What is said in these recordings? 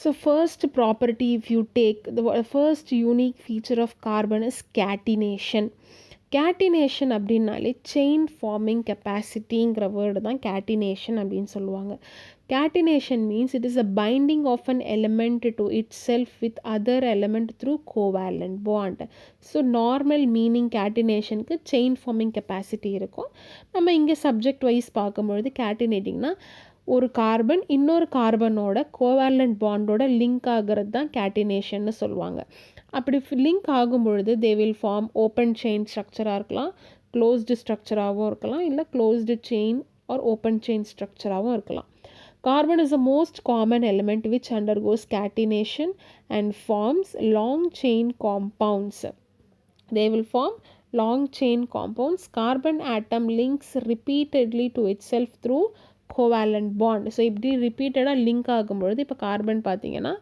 So first property, if you take the first unique feature of carbon is catenation. Catenation அப்படின்னாலே chain farming கெப்பாசிட்டிங்கிற word தான் catenation அப்படின்னு சொல்லுவாங்க. Catenation means it is a binding of an element to itself with other element through covalent bond. So normal meaning catenationக்கு chain forming capacity இருக்கும். நம்ம இங்கே subject wise பார்க்கும்பொழுது catenatingனா ஒரு carbon இன்னொரு கார்பனோட கோவேலண்ட் பாண்டோட லிங்க் ஆகிறது தான் கேட்டினேஷன்னு சொல்லுவாங்க. அப்படி லிங்க் ஆகும்பொழுது they will form open chain ஸ்ட்ரக்சராக இருக்கலாம், க்ளோஸ்டு ஸ்ட்ரக்சராகவும் இருக்கலாம், இல்லை closed chain or open chain ஸ்ட்ரக்சராகவும் இருக்கலாம். Carbon is the most common element which undergoes catenation and forms long chain compounds. They will form long chain compounds. Carbon atom links repeatedly to itself through covalent bond. So இப்படி ரிப்பீட்டடாக link ஆகும்பொழுது இப்போ carbon பார்த்தீங்கன்னா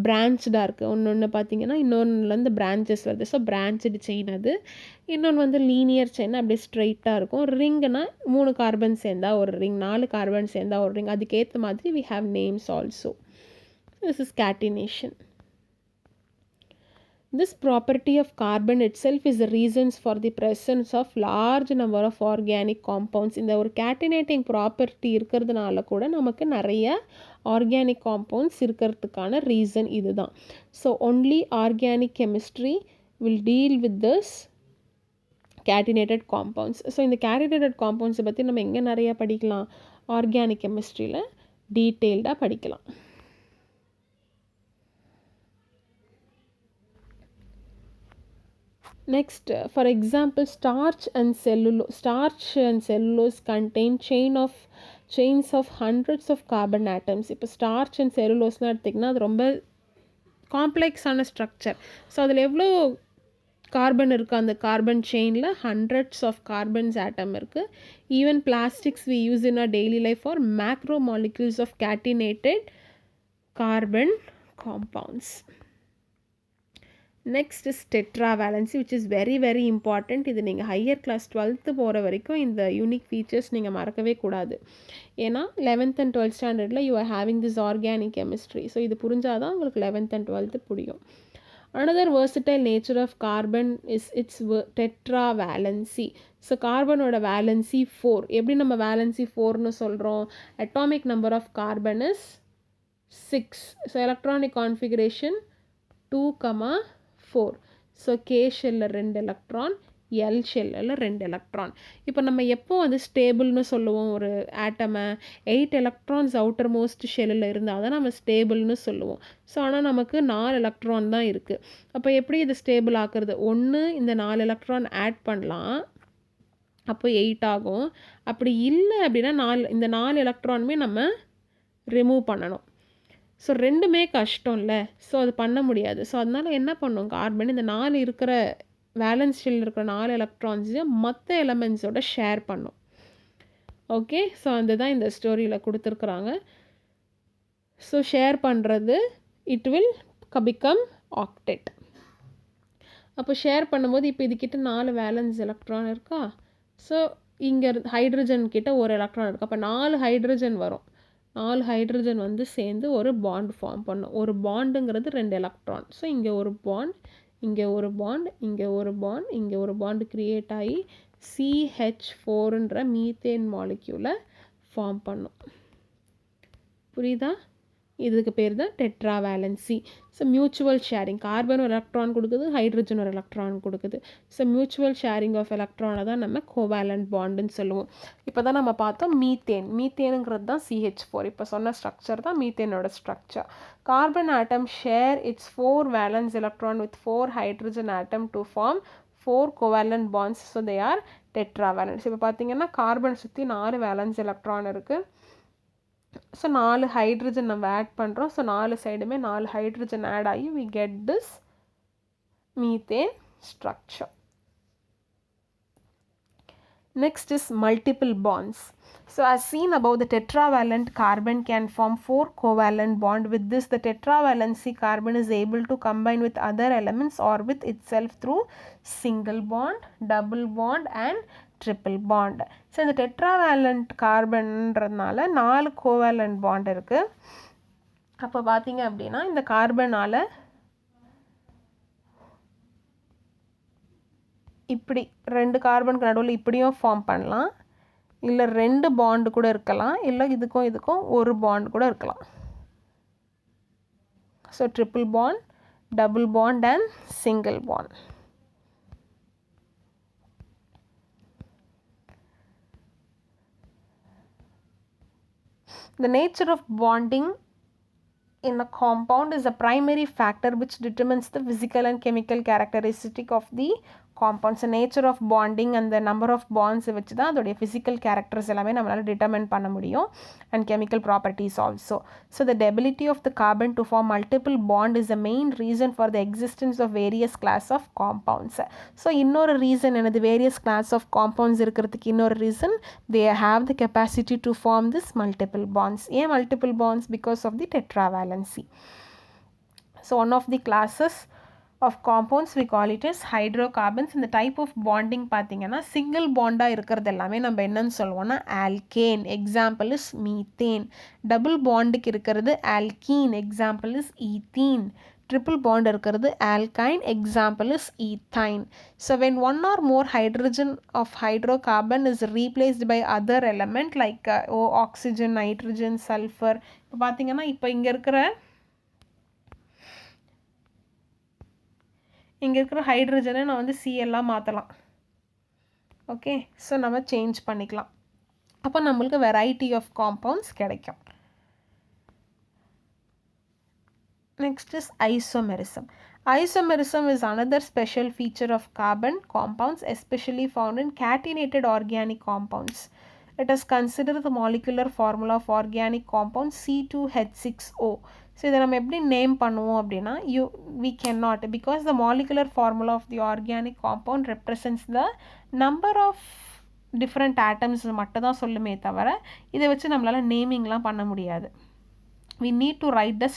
பிரான்ச்டாக இருக்குது, ஒன்று பார்த்தீங்கன்னா இன்னொன்றுலேருந்து branches வருது. So branched chain அது. இன்னொன்று வந்து லீனியர் செயின் அப்படியே ஸ்ட்ரைட்டாக இருக்கும். ரிங்னா 3 கார்பன் சேர்ந்தா ஒரு ரிங், 4 கார்பன் சேர்ந்தா ஒரு ரிங். அதுக்கேற்ற மாதிரி we have names also. This is catenation. This property of carbon itself is the reasons for the presence of large number of organic compounds. இந்த ஒரு catenating property இருக்கிறதுனால கூட நமக்கு நிறைய organic compounds இருக்கிறதுக்கான reason இதுதான். So only organic chemistry will deal with this catenated compounds. So இந்த catenated compounds பற்றி நம்ம எங்கே நிறைய படிக்கலாம்? Organic chemistryல டீட்டெயில்டாக படிக்கலாம். Next, for example, starch and cellulose contain chains of hundreds of carbon atoms. இப்போ starch and cellulose எடுத்திங்கன்னா அது ரொம்ப காம்ப்ளெக்ஸான ஸ்ட்ரக்சர். ஸோ அதில் எவ்வளோ கார்பன் இருக்குது? அந்த கார்பன் செயினில் ஹண்ட்ரட்ஸ் ஆஃப் கார்பன்ஸ் ஆட்டம் இருக்குது. Even plastics we use in our daily life or macro molecules of catenated carbon compounds. Next is tetravalency, which is very very important. இது நீங்கள் higher class 12th போகிற வரைக்கும் இந்த unique features நீங்கள் மறக்கவே கூடாது. ஏன்னா 11th and 12th ஸ்டாண்டர்டில் you are having this organic chemistry. So இது புரிஞ்சாதான் உங்களுக்கு 11th and 12th புரியும். Another versatile nature of carbon is its tetravalency. So கார்பனோட வேலன்சி 4. எப்படி நம்ம வேலன்சி 4ன்னு சொல்கிறோம்? Atomic number of carbon is 6. So electronic configuration 2, 4. So K ஷெல்லில் 2 electron, L ஷெல்லில் 2 எலக்ட்ரான். இப்போ நம்ம எப்போ வந்து ஸ்டேபிள்னு சொல்லுவோம் ஒரு ஆட்டமை? 8 எலக்ட்ரான்ஸ் அவுட்டர் மோஸ்ட் ஷெல்லில் இருந்தால் தான் நம்ம ஸ்டேபிள்னு சொல்லுவோம். ஸோ ஆனால் நமக்கு 4 எலக்ட்ரான் தான் இருக்குது. அப்போ எப்படி இது ஸ்டேபிள் ஆக்குறது? ஒன்று இந்த 4 எலக்ட்ரான் ஆட் பண்ணலாம், அப்போ 8 ஆகும். அப்படி இல்லை அப்படின்னா இந்த 4 எலக்ட்ரானுமே நம்ம ரிமூவ் பண்ணணும். ஸோ ரெண்டுமே கஷ்டம் இல்லை. ஸோ அது பண்ண முடியாது. ஸோ அதனால் என்ன பண்ணும் கார்பன்? இந்த 4 இருக்கிற வேலன்ஸ் ஷெல்லில் இருக்கிற 4 எலக்ட்ரான்ஸையும் மற்ற எலமெண்ட்ஸோட ஷேர் பண்ணும். ஓகே, ஸோ அதுதான் இந்த ஸ்டோரியில் கொடுத்துருக்குறாங்க. ஸோ ஷேர் பண்ணுறது இட் வில் பிகம் ஆக்டெட். அப்போ ஷேர் பண்ணும்போது இப்போ இதுக்கிட்ட 4 வேலன்ஸ் எலக்ட்ரான் இருக்கா? ஸோ இங்கே ஹைட்ரஜன் கிட்ட ஒரு எலக்ட்ரான் இருக்குது. அப்போ 4 ஹைட்ரஜன் வரும். 4 ஹைட்ரஜன் வந்து சேர்ந்து ஒரு பாண்ட் ஃபார்ம் பண்ணும். ஒரு பாண்டுங்கிறது 2 எலக்ட்ரான். ஸோ இங்கே ஒரு பாண்ட், இங்கே ஒரு பாண்ட், இங்கே ஒரு பாண்ட், இங்கே ஒரு பாண்டு க்ரியேட் ஆகி CH4ன்ற மீத்தேன் மாலிக்யூலை ஃபார்ம் பண்ணும். புரியுதா? இதுக்கு பேர் தான் tetravalency. So mutual sharing. Carbon ஒரு எலக்ட்ரான் கொடுக்குது, ஹைட்ரஜன் ஒரு எலக்ட்ரான் கொடுக்குது. ஸோ மியூச்சுவல் ஷேரிங் ஆஃப் எலக்ட்ரானை தான் நம்ம கோவேலண்ட் பாண்டுன்னு சொல்லுவோம். இப்போ தான் நம்ம பார்த்தோம் மீத்தேனுங்கிறது தான் CH4. இப்போ சொன்ன ஸ்ட்ரக்சர் தான் மீத்தேனோட structure. Carbon atom share its 4 valence electron with 4 hydrogen atom to form 4 covalent bonds. So they are tetravalence. இப்போ பார்த்தீங்கன்னா கார்பன் சுற்றி 4 வேலன்ஸ் எலக்ட்ரான் இருக்குது. ஸோ 4 ஹைட்ரஜன் நம்ம ஆட் பண்ணுறோம். ஸோ 4 சைடுமே 4 ஹைட்ரஜன் ஆட் ஆகி we get this methane structure. Next is multiple bonds. So as seen above, the tetravalent carbon can form 4 covalent bond. With this, the tetravalency carbon is able to combine with other elements or with itself through single bond, double bond and triple bond. So இந்த டெட்ராவேலண்ட் கார்பன்றதுனால 4 covalent bond இருக்குது. அப்போ பார்த்தீங்க அப்படின்னா இந்த கார்பனால் இப்படி 2 கார்பனுக்கு நடுவில் இப்படியும் form பண்ணலாம், இல்லை 2 பாண்டு கூட இருக்கலாம், இல்லை இதுக்கும் இதுக்கும் ஒரு பாண்ட் கூட இருக்கலாம். So triple bond, double bond and single bond. The nature of bonding in a compound is a primary factor which determines the physical and chemical characteristic of the compounds. The nature of bonding and the number of bonds வச்சு தான் அதோடைய physical characters எல்லாமே நம்மளால் determine பண்ண முடியும், and chemical properties also. So the ability of the carbon to form multiple bond is the main reason for the existence of various class of compounds. So இன்னொரு reason என்னது, various class of compounds இருக்கிறதுக்கு இன்னொரு reason, they have the capacity to form this multiple bonds. ஏன் multiple bonds? Because of the tetravalency. So one of the classes of compounds we call it as hydrocarbons. இந்த type of bonding பார்த்தீங்கன்னா single bond-ஆக இருக்கிறது எல்லாமே நம்ம என்னன்னு சொல்லுவோம்னா alkane, example is methane. double bond-க்கு இருக்கிறது alkene, example is ethene. triple bond இருக்கிறது alkyne, example is ethine. So when one or more hydrogen of hydrocarbon is replaced by other element like oxygen, nitrogen, sulfur. இப்போ பார்த்தீங்கன்னா இப்போ இங்கே இருக்கிற ஹைட்ரஜனை நான் வந்து சிஎல்லாம் மாற்றலாம். ஓகே, ஸோ நம்ம சேஞ்ச் பண்ணிக்கலாம். அப்போ நம்மளுக்கு வெரைட்டி ஆஃப் காம்பவுண்ட்ஸ் கிடைக்கும். Next is isomerism. Isomerism is another special feature of carbon compounds, especially found in catenated organic compounds. Let us consider the molecular formula of organic compound C2H6O. So இதை நம்ம எப்படி name பண்ணுவோம் அப்படின்னா we cannot, because the molecular formula of the organic compound represents the number of different atoms மட்டும் தான் சொல்லுமே தவிர இதை வச்சு நம்மளால் நேமிங்லாம் பண்ண முடியாது. we need to write the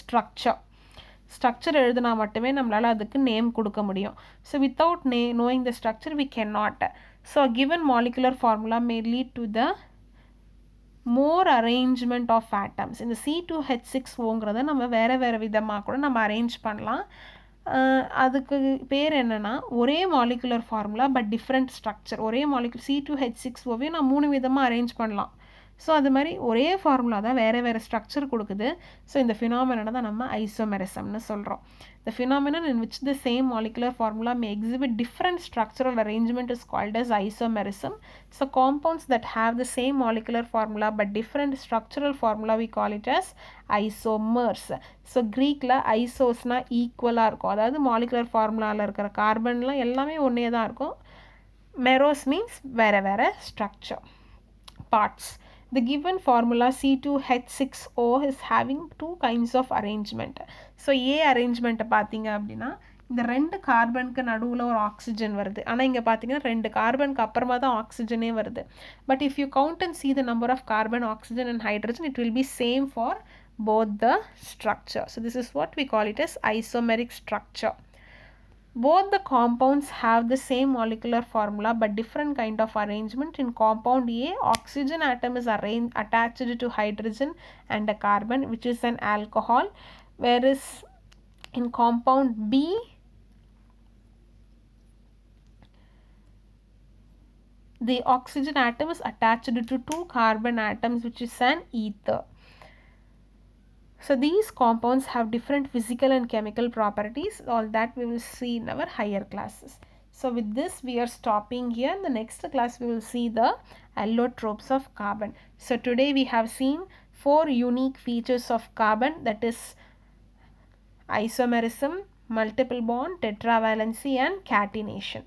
structure எழுதுனா மட்டுமே நம்மளால் அதுக்கு நேம் கொடுக்க முடியும். So without knowing the structure we cannot. So a given molecular formula may lead to the more arrangement of atoms. இந்த C2H6Oங்கிறத நம்ம வேறு விதமாக கூட நம்ம அரேஞ்ச் பண்ணலாம். அதுக்கு பேர் என்னென்னா ஒரே molecular formula but different structure. ஒரே மாலிகுலர் C2H6Oவே நான் 3 விதமாக அரேஞ்ச் பண்ணலாம். ஸோ அது மாதிரி ஒரே ஃபார்முலா தான் வேறு ஸ்ட்ரக்சர் கொடுக்குது. ஸோ இந்த ஃபினாமினா தான் நம்ம ஐசோமெரிசம்னு சொல்கிறோம். The phenomenon in which the same molecular formula may exhibit different structural arrangement is called as isomerism. So compounds that have the same molecular formula but different structural formula we call it as isomers. So Greekல isosனா ஈக்குவலாக இருக்கும், அதாவது molecular ஃபார்முலாவில் இருக்கிற கார்பன்லாம் எல்லாமே ஒன்றே தான் இருக்கும். meros means வேறு structure parts. The given formula C2H6O is having 2 kinds of arrangement. So A arrangement பார்த்தீங்க அப்படின்னா இந்த 2 கார்பனுக்கு நடுவில் ஒரு ஆக்சிஜன் வருது. ஆனால் இங்கே பார்த்தீங்கன்னா 2 கார்பனுக்கு அப்புறமா தான் ஆக்சிஜனே வருது. But if you count and see the number of carbon, oxygen and hydrogen, it will be same for both the structure. So this is what we call it as isomeric structure. Both the compounds have the same molecular formula but different kind of arrangement. In compound A, oxygen atom is attached to hydrogen and a carbon which is an alcohol, whereas in compound B, the oxygen atom is attached to 2 carbon atoms which is an ether. So these compounds have different physical and chemical properties. All that we will see in our higher classes. So with this we are stopping here. In the next class we will see the allotropes of carbon. So today we have seen 4 unique features of carbon, that is isomerism, multiple bond, tetravalency and catenation.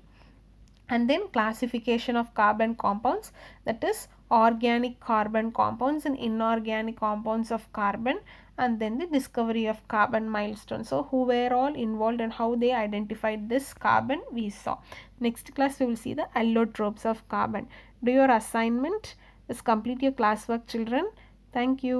And then classification of carbon compounds, that is organic carbon compounds and inorganic compounds of carbon, and then the discovery of carbon milestone. So who were all involved and how they identified this carbon we saw. Next class we will see the allotropes of carbon. Do your assignment. Just complete your classwork, children. Thank you.